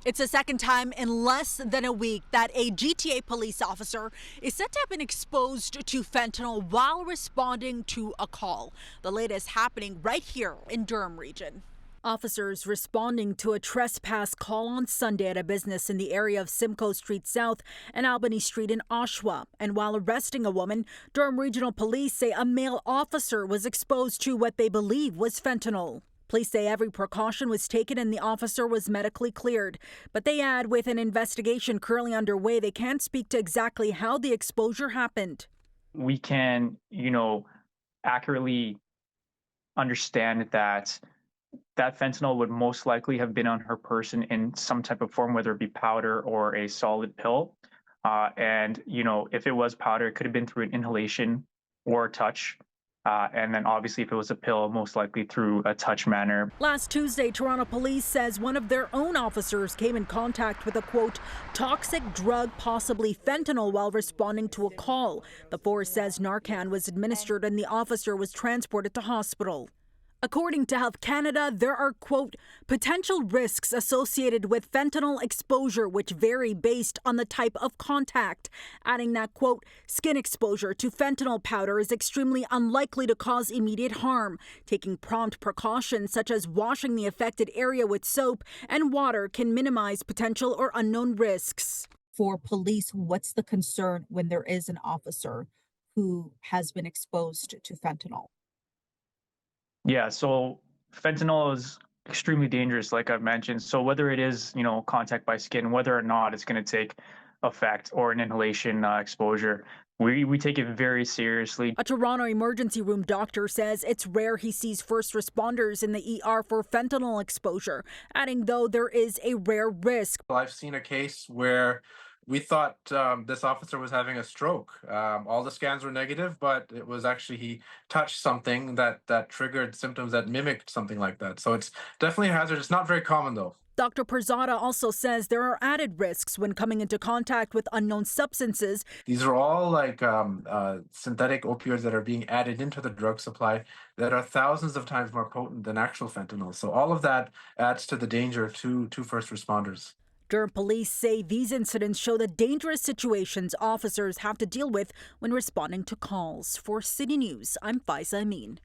It's the second time in less than a week that a GTA police officer is said to have been exposed to fentanyl while responding to a call. The latest happening right here in Durham region. Officers responding to a trespass call on Sunday at a business in the area of Simcoe Street South and Albany Street in Oshawa. And while arresting a woman, Durham Regional Police say a male officer was exposed to what they believe was fentanyl. Police say every precaution was taken and the officer was medically cleared. But they add, with an investigation currently underway, they can't speak to exactly how the exposure happened. We can, accurately understand that fentanyl would most likely have been on her person in some type of form, whether it be powder or a solid pill. If it was powder, it could have been through an inhalation or a touch. And then obviously if it was a pill, most likely through a touch manner. Last Tuesday, Toronto Police says one of their own officers came in contact with a, quote, toxic drug, possibly fentanyl, while responding to a call. The force says Narcan was administered and the officer was transported to hospital. According to Health Canada, there are, quote, potential risks associated with fentanyl exposure which vary based on the type of contact, adding that, quote, skin exposure to fentanyl powder is extremely unlikely to cause immediate harm. Taking prompt precautions such as washing the affected area with soap and water can minimize potential or unknown risks. For police, what's the concern when there is an officer who has been exposed to fentanyl? Yeah, so fentanyl is extremely dangerous, like I've mentioned. So whether it is, contact by skin, whether or not it's going to take effect or an inhalation exposure, we take it very seriously. A Toronto emergency room doctor says it's rare he sees first responders in the ER for fentanyl exposure, adding, though, there is a rare risk. I've seen a case where we thought this officer was having a stroke. All the scans were negative, but it was actually he touched something that triggered symptoms that mimicked something like that. So it's definitely a hazard. It's not very common, though. Dr. Perzada also says there are added risks when coming into contact with unknown substances. These are all like synthetic opioids that are being added into the drug supply that are thousands of times more potent than actual fentanyl. So all of that adds to the danger to first responders. Durham police say these incidents show the dangerous situations officers have to deal with when responding to calls. For City News, I'm Faiza Amin.